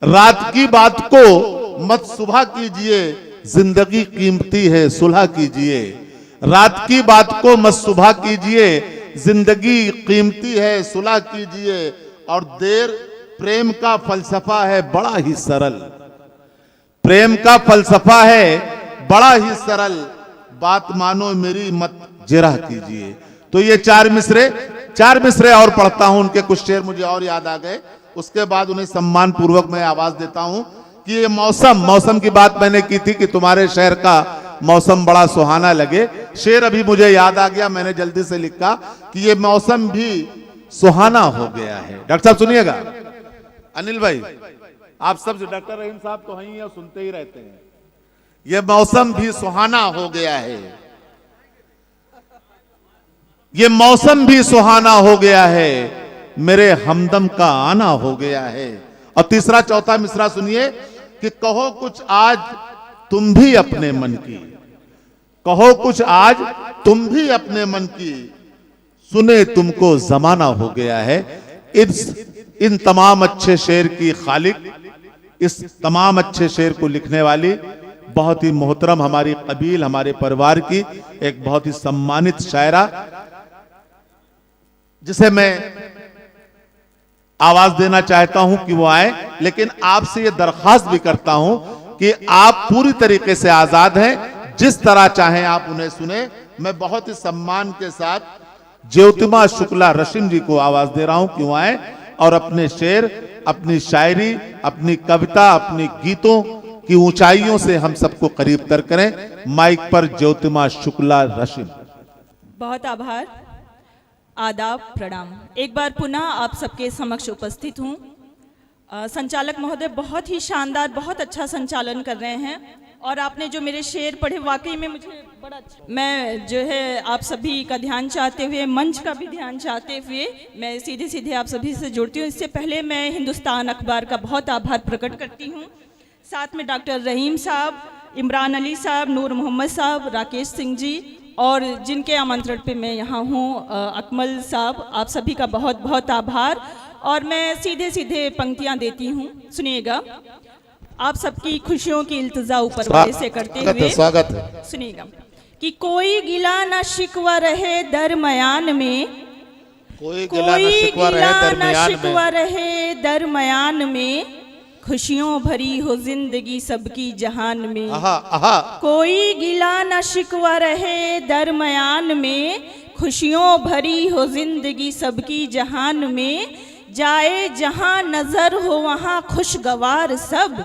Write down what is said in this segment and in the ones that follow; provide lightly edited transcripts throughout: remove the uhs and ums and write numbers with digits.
रात की बात को मत सुबह कीजिए, जिंदगी कीमती है सुलह कीजिए। रात की बात को मत सुबह कीजिए, जिंदगी कीमती है सुलह कीजिए। और देर प्रेम का फलसफा है बड़ा ही सरल, प्रेम का फलसफा है बड़ा ही सरल। बात मानो मेरी मत जिरह कीजिए। तो ये चार मिसरे और पढ़ता हूं, उनके कुछ शेर मुझे और याद आ गए। उसके बाद उन्हें सम्मान पूर्वक मैं आवाज देता हूं कि ये मौसम की बात मैंने की थी कि तुम्हारे शहर का मौसम बड़ा सुहाना लगे। शेर अभी मुझे याद आ गया, मैंने जल्दी से लिखा कि ये मौसम भी सुहाना हो गया है। डॉक्टर साहब सुनिएगा, अनिल भाई आप सब, डॉक्टर रहीम साहब तो हैं और सुनते ही रहते हैं। ये मौसम भी सुहाना हो गया है, ये मौसम भी सुहाना हो गया है, मेरे हमदम का आना हो गया है। और तीसरा चौथा मिसरा सुनिए कि कहो कुछ आज तुम भी अपने मन की, कहो कुछ आज तुम भी अपने मन की, सुने तुमको जमाना हो गया है। इन तमाम अच्छे शेर की खालिक, इस तमाम अच्छे शेर को लिखने वाली बहुत ही मोहतरम हमारी कबील, हमारे परिवार की एक बहुत ही सम्मानित शायरा, जिसे मैं आवाज देना चाहता हूं कि वो आए। लेकिन आपसे ये दरख्वास्त भी करता हूं कि आप पूरी तरीके से आजाद हैं, जिस तरह चाहें आप उन्हें सुने। मैं बहुत ही सम्मान के साथ ज्योतिमा शुक्ला रशिम जी को आवाज दे रहा हूं कि वो आए और अपने शेर, अपनी शायरी, अपनी कविता, अपनी गीतों की ऊंचाइयों से हम सबको करीब तर करें। माइक पर ज्योतिमा शुक्ला रशिम। बहुत आभार, आदाब, प्रणाम। एक बार पुनः आप सबके समक्ष उपस्थित हूँ। संचालक महोदय बहुत ही शानदार, बहुत अच्छा संचालन कर रहे हैं। और आपने जो मेरे शेर पढ़े वाकई में मुझे बड़ा अच्छा, मैं जो है आप सभी का ध्यान चाहते हुए, मंच का भी ध्यान चाहते हुए मैं सीधे सीधे आप सभी से जुड़ती हूँ। इससे पहले मैं हिंदुस्तान अखबार का बहुत आभार प्रकट करती हूँ। साथ में डॉक्टर रहीम साहब, इमरान अली साहब, नूर मोहम्मद साहब, राकेश सिंह जी और जिनके आमंत्रण पे मैं यहाँ हूँ, अकमल साहब, आप सभी का बहुत बहुत आभार। और मैं सीधे सीधे पंक्तियाँ देती हूँ, सुनिएगा। आप सबकी खुशियों की इल्तिजा ऊपर वाले से करते हुए स्वागत है। सुनिएगा कि कोई गिला न शिकवा रहे दरमयान में, कोई गिला न शिकवा रहे दरमयान में, खुशियों भरी हो जिंदगी सबकी जहान में। कोई गिला न शिकवा रहे दरमयान में, खुशियों भरी हो जिंदगी सबकी जहान में, जाए जहां नजर हो वहां खुशगवार सब,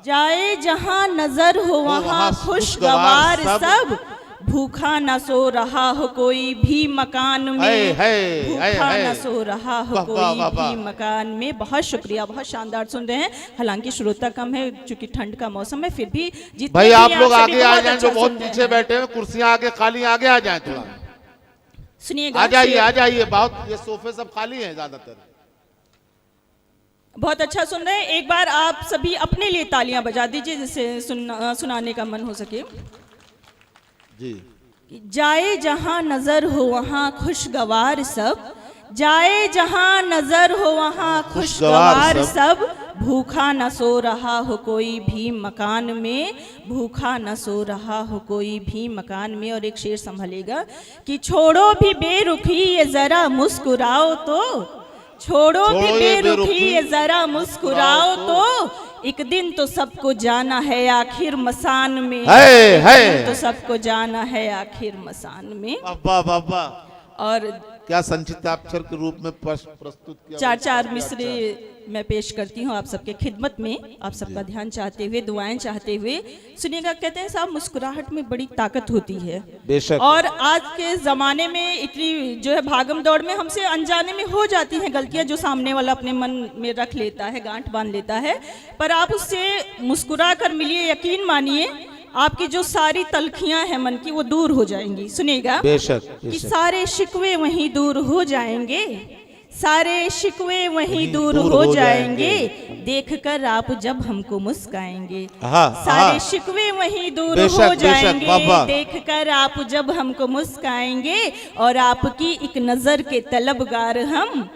जाए जहां नजर हो वहां खुशगवार सब, भूखा न सो रहा हो कोई भी मकान में, भूखा न सो रहा हो कोई भी मकान में। बहुत शुक्रिया, बहुत शानदार सुन रहे हैं। हालांकि श्रोता कम है चूंकि ठंड का मौसम है, फिर भी जितने भाई आप लोग आगे आ जाएं, जो बहुत पीछे बैठे हैं कुर्सियां आगे खाली, आगे आ जाएं थोड़ा, सुनिएगा। आ जाइए, बहुत ये सोफे सब खाली हैं ज्यादातर। बहुत अच्छा सुन रहे हैं। एक बार आप सभी अपने लिए तालियां बजा दीजिए जिससे सुनाने का मन हो सके जी। जाए जहां नजर हो वहां खुशगवार सब, जाए जहां नजर हो वहां खुशगवार सब, भूखा न सो रहा हो कोई भी मकान में, भूखा न सो रहा हो कोई भी मकान में। और एक शेर संभलेगा कि छोड़ो भी बेरुखी ये जरा मुस्कुराओ तो, छोड़ो भी बेरुखी ये जरा मुस्कुराओ तो, एक दिन तो सबको जाना है आखिर मसान में, तो सबको जाना है आखिर मसान में। बाबा और क्या संचिताक्षर के रूप में प्रस्तुत किया। चार मिसरे मैं पेश करती हूँ आप सबके खिदमत में, आप सबका ध्यान चाहते हुए, दुआएं चाहते हुए। सुनिएगा। कहते हैं साहब मुस्कुराहट में बड़ी ताकत होती है, बेशक। और आज के ज़माने में इतनी जो है भागम दौड़ में हमसे अनजाने में हो जाती हैं गलतियाँ, जो सामने वाला अपने मन में रख लेता है, गांठ बांध लेता है। पर आप उससे मुस्कुरा कर मिलिए, यकीन मानिए आपकी जो सारी तलखियां हैं मन की वो दूर हो जाएंगी। सुनिएगा। बेशक, कि सारे शिकवे वहीं दूर हो जाएंगे, सारे शिकवे वहीं दूर हो जाएंगे, देखकर आप जब हमको मुस्काएंगे। सारे शिकवे वहीं दूर हो जाएंगे, देखकर आप जब हमको मुस्काएंगे, और आपकी एक नजर के तलबगार हम,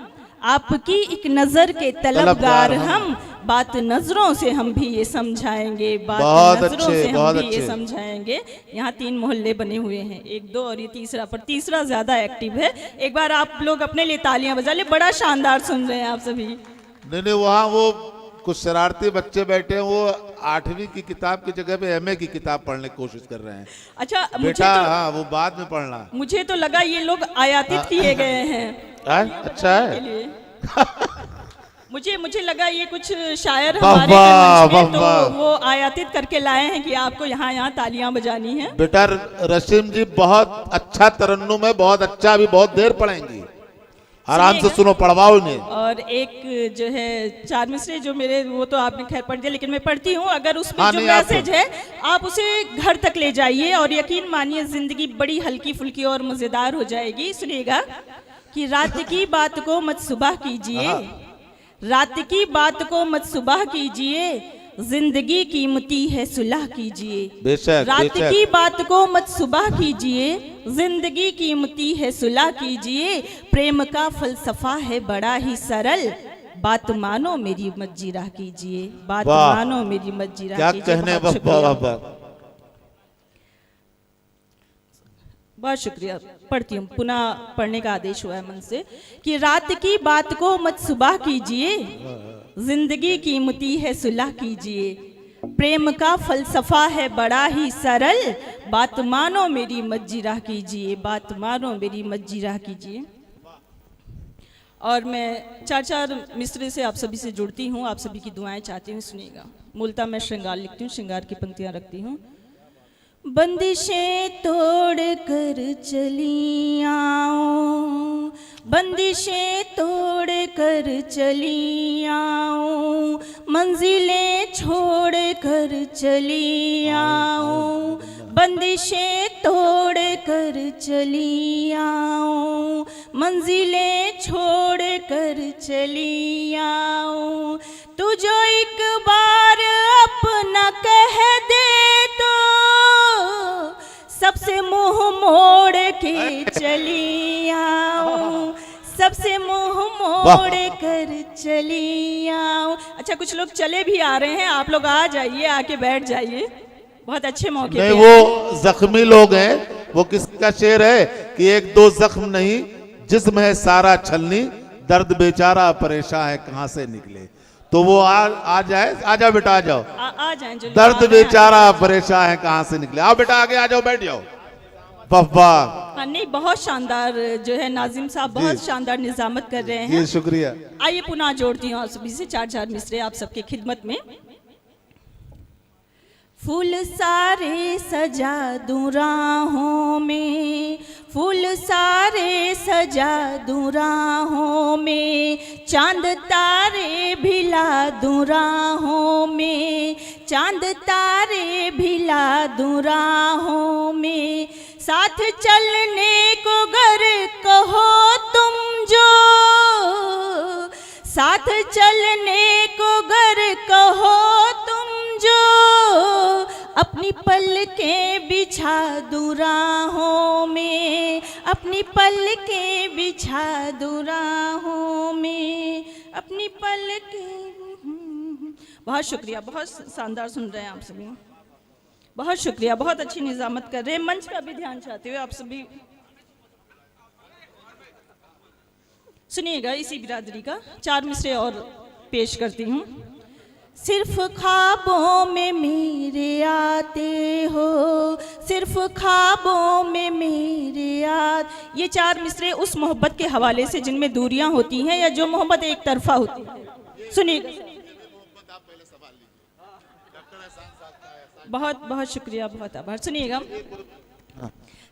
आपकी एक नजर के तलबगार हम, बात नजरों से हम भी ये समझाएंगे, बात बहुत नजरों अच्छे, से हम बहुत भी ये अच्छे। समझाएंगे। यहाँ 3 मोहल्ले बने हुए हैं, 1 2 और ये तीसरा, पर तीसरा ज्यादा एक्टिव है। एक बार आप लोग अपने लिए तालियां बजा ले, बड़ा शानदार सुन रहे हैं आप सभी। नहीं, वहाँ वो कुछ शरारती बच्चे बैठे हैं, वो 8वीं की किताब की जगह पे MA की किताब पढ़ने की कोशिश कर रहे हैं। अच्छा, मुझे बेटा तो हाँ, वो बाद में पढ़ना। मुझे तो लगा ये लोग आयातित किए गए हैं अच्छा के है। लिए। मुझे लगा ये कुछ शायर वाह, हमारे वाह, मंच में वाह, तो वाह। वो आयातित करके लाए हैं कि आपको यहाँ तालियां बजानी है। बेटा रशीम जी बहुत अच्छा तरन्नुम है, बहुत अच्छा, अभी बहुत देर पढ़ेंगी, आराम से सुनो, पढ़वाओ नहीं। और एक जो है 4 मिसरे जो मेरे, वो तो आपने खैर पढ़ दिया, लेकिन मैं पढ़ती हूँ। अगर उसमें हाँ, जो नहीं, आप मैसेज है आप उसे घर तक ले जाइए और यकीन मानिए जिंदगी बड़ी हल्की फुल्की और मजेदार हो जाएगी। सुनिएगा कि रात की बात को मत सुबह कीजिए, रात की बात को मत सुबह कीजिए, जिंदगी कीमती है सुलह कीजिए। बेशक, रात बेशक। की बात को मत सुबह कीजिए, जिंदगी कीमती है सुलह कीजिए, प्रेम का फलसफा है बड़ा ही सरल, बात मानो मेरी मत जीरा कीजिए, बात वाह। मानो मेरी मत जीरा क्या कीजिए। कहने, बहुत शुक्रिया। वाह। बहुत शुक्रिया। पढ़ती हूँ, पुनः पढ़ने का आदेश हुआ है मन से कि रात की बात को मत सुबह कीजिए, जिंदगी कीमती है सुलह कीजिए, प्रेम का फलसफा है बड़ा ही सरल, बात मानो मेरी मत जीरा कीजिए, बात मानो मेरी मत जीरा कीजिए। और मैं 4 मिसरे से आप सभी से जुड़ती हूँ, आप सभी की दुआएं चाहती हूँ। सुनिएगा। मूलतः मैं श्रृंगार लिखती हूँ, श्रृंगार की पंक्तियाँ रखती हूँ। बंदिशें तोड़ कर चली आऊं, बंदिशें तोड़ कर चली आऊं, मंजिलें छोड़ कर चली आऊं, बंदिशें तोड़ कर चली आऊं, मंजिलें छोड़ कर चली आऊं, तू जो एक बार अपना कह दे तो सबसे मुंह मोड़ के चली आऊं, सबसे मुंह मोड़ कर चली आऊं। अच्छा, कुछ लोग चले भी आ रहे हैं, आप लोग आ जाइए, आके बैठ जाइए, बहुत अच्छे मौके नहीं, पे। वो जख्मी लोग हैं। वो किसका शेर है कि 1 2 जख्म नहीं, जिस्म है सारा छलनी, दर्द बेचारा परेशान है कहां से निकले। तो वो आ जाए, आ जाओ बेटा, आ जाओ, आ जाएं जो लोग दर्द आ रहे हैं। बेचारा परेशान है कहां से निकले। आओ बेटा, आगे आ जाओ, बैठ जाओ। वाह, हाँ, नहीं, बहुत शानदार जो है नाजिम साहब, बहुत शानदार निजामत कर रहे हैं। जी शुक्रिया। आइए पुनः जोड़ती हूँ आप सभी से 4 मिसरे आप सबके खिदमत में। फूल सारे सजा दूं राहों में, फूल सारे सजा दूं राहों में, चांद तारे भिला दूं राहों में, चांद तारे भिला दूं राहों में, साथ चलने को गर कहो तुम जो, साथ चलने को गर कहो तुम जो, अपनी पलकें बिछा दूं राहों में, अपनी पलकें बिछा दूं राहों में, अपनी पलकें। बहुत शुक्रिया, बहुत शानदार सुन रहे हैं आप सभी, बहुत शुक्रिया, बहुत अच्छी निजामत कर रहे हैं। मंच का भी ध्यान चाहते हुए आप सभी सुनिएगा इसी बिरादरी का 4 मिसरे और पेश करती हूँ। सिर्फ ख्वाबों में मेरे आते हो, सिर्फ ख्वाबों में मेरे ये 4 मिसरे उस मोहब्बत के हवाले से जिनमें दूरियां होती हैं या जो मोहब्बत एक तरफा होती है। सुनिएगा। बहुत बहुत शुक्रिया, बहुत आभार। सुनिएगा।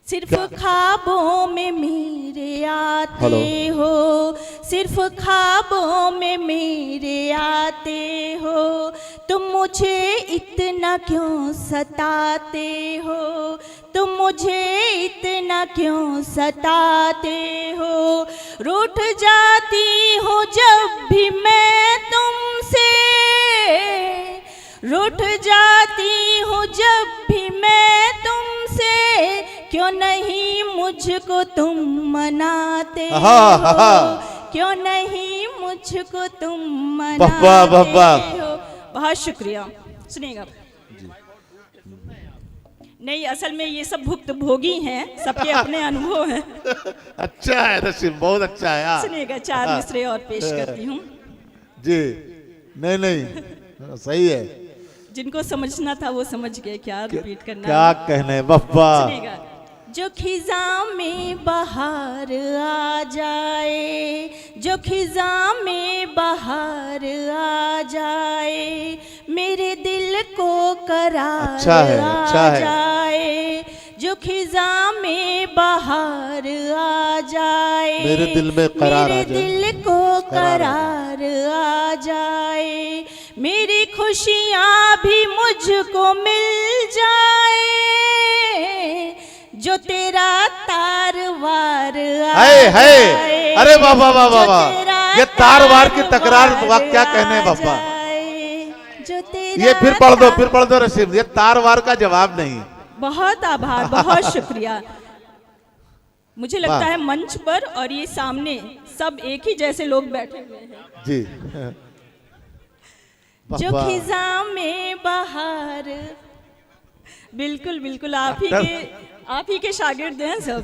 सिर्फ ख्वाबों में मेरे आते हो, सिर्फ ख्वाबों में मेरे आते हो, तुम मुझे इतना क्यों सताते हो, तुम मुझे इतना क्यों सताते हो, रूठ जाती हूँ जब भी मैं तुमसे, रूठ जाती हूँ जब भी मैं तुमसे, क्यों नहीं मुझको तुम मनाते हो, क्यों नहीं मुझको तुम वाह, वाह, वाह। मनाते हो। बहुत शुक्रिया। सुनिएगा। नहीं, असल में ये सब भुक्त भोगी हैं, सबके अपने अनुभव हैं। अच्छा है नसीम, बहुत अच्छा है। हाँ। सुनिएगा, 4 मिसरे और पेश करती हूँ। जी, नहीं सही है। जिनको समझना था वो समझ गए, क्या रिपीट करना क्या है। कहने बप्पा। सुनिएगा। जो खिजा में बाहर आ जाए, जो खिजा में बाहर आ जाए, मेरे दिल को करार अच्छा है, अच्छा आ है। जाए। जो खिजा में बाहर आ जाए, मेरे दिल में करार आ मेरे जाए। दिल को करार आ करार आ जाए, मेरी खुशियाँ भी मुझको मिल जाए। जो तेरा तार वार है है। अरे बाबा बाबा वाह, ये तार वार की तकरार क्या कहने बाबा। जो तेरा ये फिर पढ़ दो रसीम, ये तार वार का जवाब नहीं। बहुत आभार, बहुत शुक्रिया। मुझे लगता वाह। है मंच पर और ये सामने सब एक ही जैसे लोग बैठे हुए हैं। जी। जो वाह। खिजा में बाहर, बिल्कुल बिल्कुल आप ही के शागिर्द हैं सब।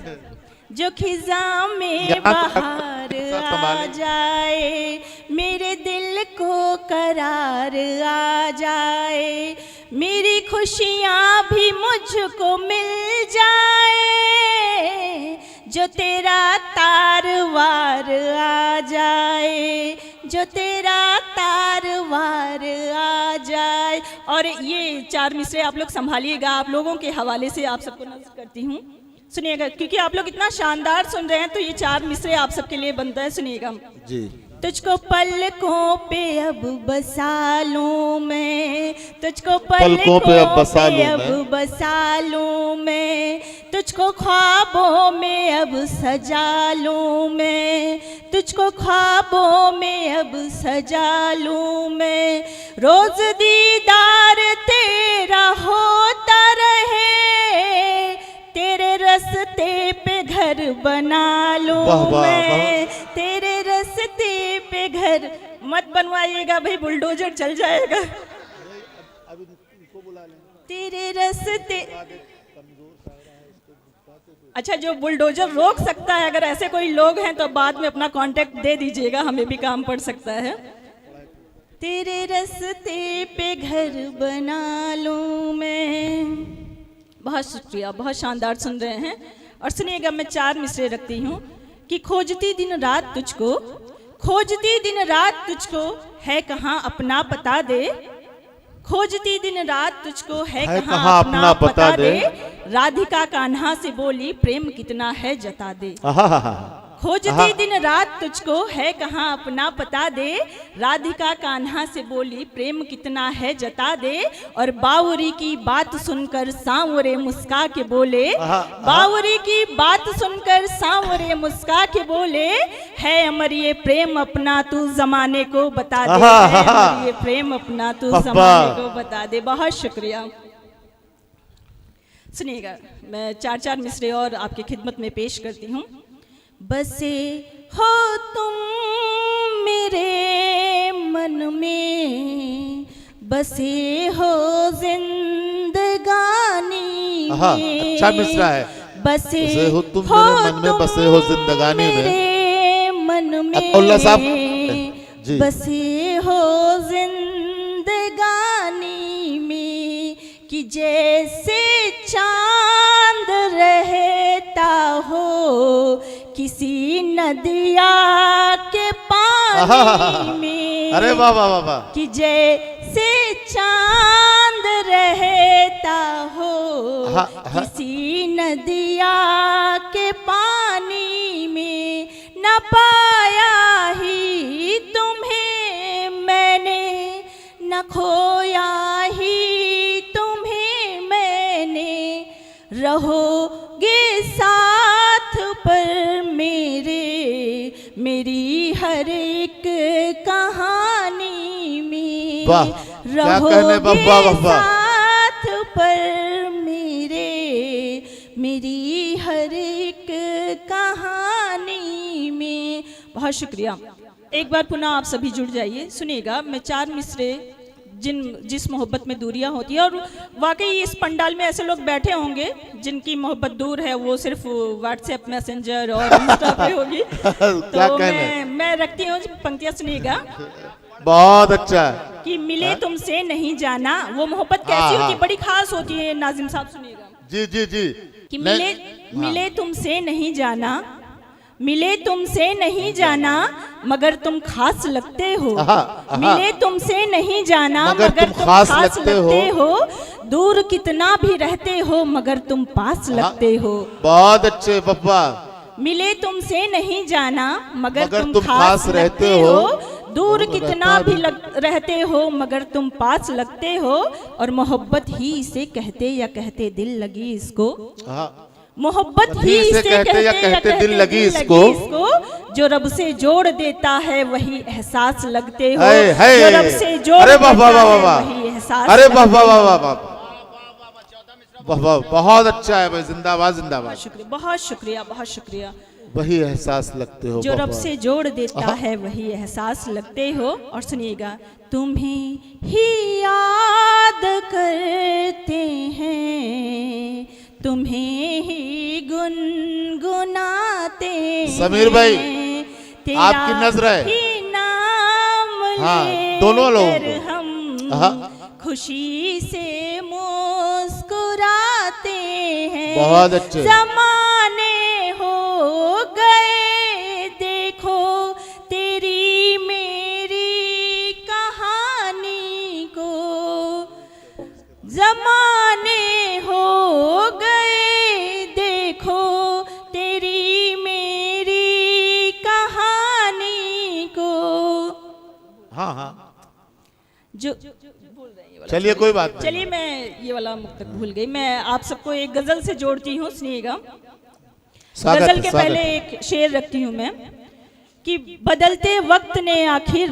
जो खिजा में बाहर आ जाए, मेरे दिल को करार आ जाए, मेरी खुशियाँ भी मुझको मिल जाए। जो तेरा तार वार आ जाए, जो तेरा तार वार आ जाए। और ये 4 मिसरे आप लोग संभालिएगा, आप लोगों के हवाले से आप सबको नज़र करती हूँ। सुनिएगा, क्योंकि आप लोग इतना शानदार सुन रहे हैं तो ये 4 मिसरे आप सबके लिए बनता है। सुनिएगा। जी। तुझको पलकों पे अब बसा लूं मैं, तुझको पलकों पे अब बसा लूं मैं, अब बसा लूं मैं, तुझको ख्वाबों में अब सजा लूं मैं, तुझको ख्वाबों में अब सजा लूं मैं। रोज दीदार तेरा होता रहे, तेरे रस्ते पे घर बना लूं मैं, तेरे रस्ते पे घर मत बनवाइएगा भाई, बुलडोजर चल जाएगा। तेरे रस्ते, अच्छा जो बुलडोजर रोक सकता है, अगर ऐसे कोई लोग हैं तो बाद में अपना कांटेक्ट दे दीजिएगा, हमें भी काम पड़ सकता है। तेरे रस्ते पे घर बना लूं मैं। बहुत शुक्रिया, बहुत शानदार सुन रहे हैं। और सुनिएगा, मैं 4 मिसरे रखती हूँ कि खोजती दिन रात तुझको, खोजती दिन रात तुझको, है कहाँ अपना पता दे। खोजती दिन रात तुझको, है कहाँ अपना पता दे। राधिका कान्हा से बोली, प्रेम कितना है जता दे। खोजती दिन रात तुझको, है कहाँ अपना पता दे। राधिका कान्हा से बोली, प्रेम कितना है जता दे। और बावरी की बात सुनकर सांवरे मुस्का के बोले, बावरी की बात सुनकर सांवरे मुस्का के बोले, है अमर ये प्रेम अपना तू जमाने को बता दे, है अमर ये प्रेम अपना तू जमाने को बता दे। बहुत शुक्रिया। सुनिएगा, मैं 4 मिसरे और आपकी खिदमत में पेश करती हूँ। बसे हो तुम मेरे मन में, बसे हो जिंदगानी में। अच्छा मिसरा है। बसे हो तुम मेरे मन में, बसे हो जिंदगानी में। मन में अल्लाह साहब जी। बसे हो जिंदगानी में, कि जैसे चांद रहता हो किसी नदिया के पानी में। अरे वाह वाह वाह वाह। कि जैसे चांद रहता हो किसी नदिया के पानी में, न पाया ही तुम्हें मैंने, न खोया ही तुम्हें मैंने। रहोगे साथ पर मेरे, मेरी हर एक कहानी में। रहोगे साथ पर मेरे, मेरी हर एक कहानी में। बहुत बहुत शुक्रिया। एक बार पुनः आप सभी जुड़ जाइए। सुनिएगा, मैं 4 मिसरे जिस मोहब्बत में दूरियां होती है, और वाकई इस पंडाल में ऐसे लोग बैठे होंगे जिनकी मोहब्बत दूर है, वो सिर्फ व्हाट्सएप मैसेंजर और इंस्टा पे होगी। तो मैं रखती हूँ पंक्तियाँ, सुनिएगा। बहुत अच्छा कि मिले तुमसे नहीं जाना, वो मोहब्बत कैसी होती है, बड़ी खास होती है। नाजिम साहब सुनिएगा। जी जी जी। कि मिले तुमसे नहीं जाना, मिले तुमसे नहीं जाना मगर तुम खास लगते हो। मिले तुमसे नहीं जाना मगर तुम खास लगते हो। दूर कितना भी रहते हो मगर तुम पास लगते हो। बहुत अच्छे पप्पा। मिले तुमसे नहीं जाना मगर तुम खास रहते हो। दूर कितना भी रहते हो मगर तुम पास लगते हो। और मोहब्बत ही इसे कहते या कहते दिल लगी इसको। मोहब्बत ही इसे कहते या कहते दिल लगी इसको। जो रब से जोड़ देता है वही एहसास लगते हो। जो रब से जोड़ देता है वही एहसास। अरे वाह वाह वाह वाह वाह, बहुत अच्छा है भाई। जिंदाबाद जिंदाबाद। शुक्रिया, बहुत शुक्रिया, बहुत शुक्रिया। वही एहसास लगते हो। जो रब से जोड़ देता है वही एहसास लगते हो। और सुनिएगा, तुम्हें ही याद करते हैं, तुम्हें ही गुनगुनाते हैं। समीर भाई, आपकी नजर है। हाँ, दोनों लोग हम खुशी से मुस्कुराते हैं। बहुत अच्छे। जमाने हो गए देखो तेरी मेरी कहानी को। जमाने हो गए देखो तेरी मेरी कहानी को। हाँ हाँ, जो चलिए कोई बात नहीं। चलिए, मैं ये वाला मुक्तक भूल गई। मैं आप सबको एक गजल से जोड़ती हूँ, सुनिएगा। गजल के पहले एक शेर रखती हूँ मैं कि बदलते वक्त ने आखिर,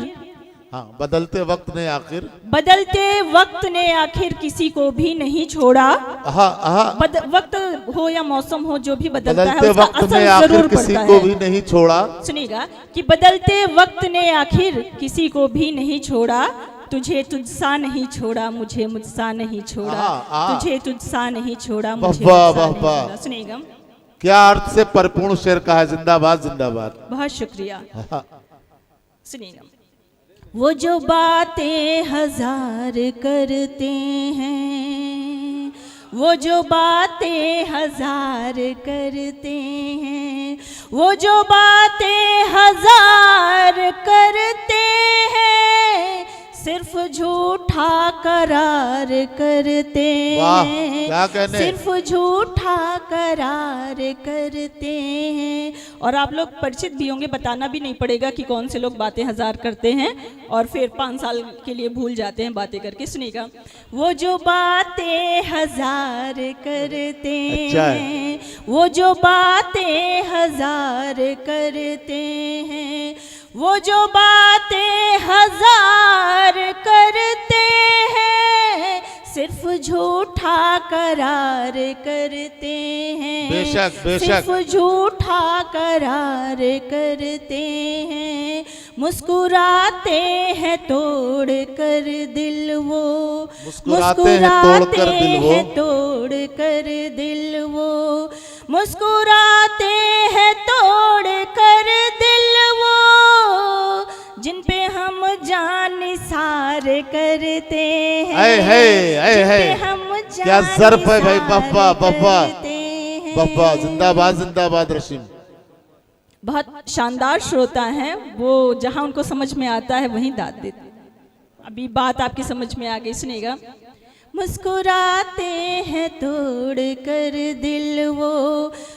हाँ, बदलते वक्त ने आखिर, बदलते वक्त ने आखिर किसी को भी नहीं छोड़ा। वक्त हो या मौसम हो, जो भी बदलता है उसका असर जरूर पड़ता है। किसी को भी नहीं छोड़ा। सुनिएगा कि बदलते वक्त ने आखिर किसी को भी नहीं छोड़ा। तुझे तुझसा नहीं छोड़ा, मुझे मुझसा नहीं छोड़ा। तुझे तुझसा नहीं छोड़ा, मुझे मुझसा नहीं छोड़ा। सुनिएगा, क्या अर्थ से परिपूर्ण शेर कहा है। जिंदाबाद जिंदाबाद। बहुत शुक्रिया। सुनिएगा, वो जो बातें हजार करते हैं, वो जो बातें हजार करते हैं, वो जो बातें हजार करते हैं, सिर्फ झूठा करार करते हैं। क्या कहने? सिर्फ झूठा करार करते हैं। और आप लोग परिचित भी होंगे, बताना भी नहीं पड़ेगा कि कौन से लोग बातें हजार करते हैं और फिर 5 साल के लिए भूल जाते हैं बातें करके। सुनिएगा, वो जो बातें हजार करते हैं, वो जो बातें हजार करते हैं, वो जो बातें हजार करते हैं, सिर्फ झूठा करार करते हैं। बेशक बेशक। सिर्फ झूठा करार करते हैं। मुस्कुराते हैं तोड़ कर दिल वो, मुस्कुराते हैं तोड़ कर दिल वो, मुस्कुराते हैं तोड़ कर दिल वो, जिन पे हम जान सार करते हैं। हम क्या ज़र्फ है भाई। बप्पा बप्पा बप्पा, जिंदाबाद जिंदाबाद। रशीम बहुत शानदार श्रोता हैं, वो जहां उनको समझ में आता है वहीं दाद देते। अभी बात आपकी समझ में आ गई, सुनिएगा। मुस्कुराते हैं तोड़ कर दिल वो,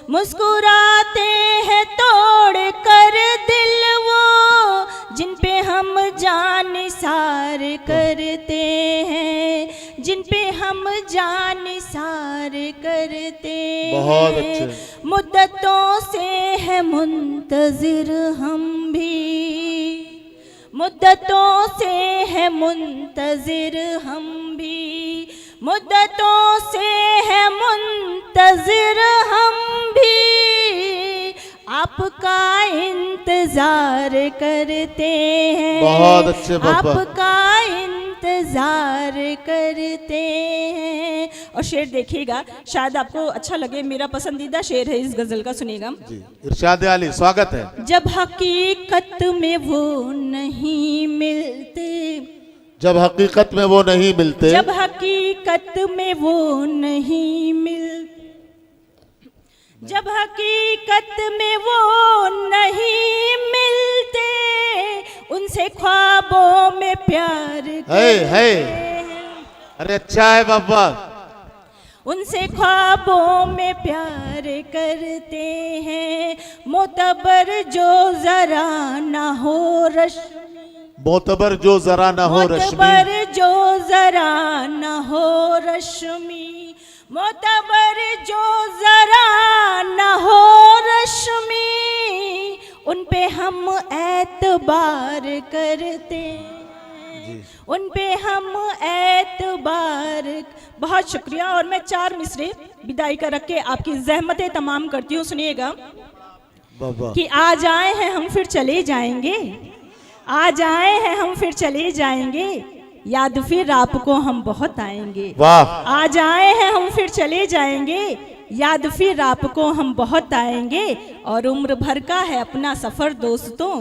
मुस्कुराते हैं तोड़ कर दिल वो, जिन पे हम जान सार करते हैं, जिन पे हम जान सार करते हैं। बहुत अच्छे। मुद्दतों से है मुंतजिर हम भी, मुद्दतों से है मुंतजिर हम भी, मुद्दतों से है मुंतजिर हम भी। आपका इंतजार करते हैं, बहुत अच्छे बाबा। आपका इंतजार करते हैं। और शेर देखिएगा, शायद आपको अच्छा लगे, मेरा पसंदीदा शेर है इस गजल का, सुनिएगा। जी, इरशाद आली, स्वागत है। जब हकीकत में वो नहीं मिलते, जब हकीकत में वो नहीं मिलते, जब हकीकत में वो नहीं मिलते, जब हकीकत में वो नहीं मिलते, उनसे ख्वाबों में प्यार करते हैं। अरे अच्छा है बाबा। उनसे ख्वाबों में प्यार करते हैं, मोतबर जो जरा ना हो रश्मि, मोतबर जो जरा न हो रश्मि, मोतबर जो जरा न हो रश्मि, मोतबर जो जरा न हो रश्मि, उन पे हम एतबार करते हैं, उन पे हम एतबार। बहुत शुक्रिया। और मैं 4 मिसरे विदाई का रख के आपकी जहमतें तमाम करती हूँ, सुनिएगा। बाबा कि आ जाए हैं हम फिर चले जाएंगे, आ जाए हैं हम फिर चले जाएंगे, याद फिर आपको हम बहुत आएंगे। वाह। आ जाए हैं हम फिर चले जाएंगे, याद फिर आपको हम बहुत आएंगे। और उम्र भर का है अपना सफर दोस्तों,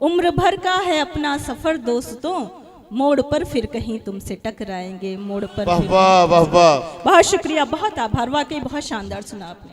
उम्र भर का है अपना सफर दोस्तों, मोड़ पर फिर कहीं तुमसे टकराएंगे, मोड़ पर वाह फिर। वाह वाह वाह। बहुत शुक्रिया, बहुत आभार, वाकई बहुत शानदार सुना आपने।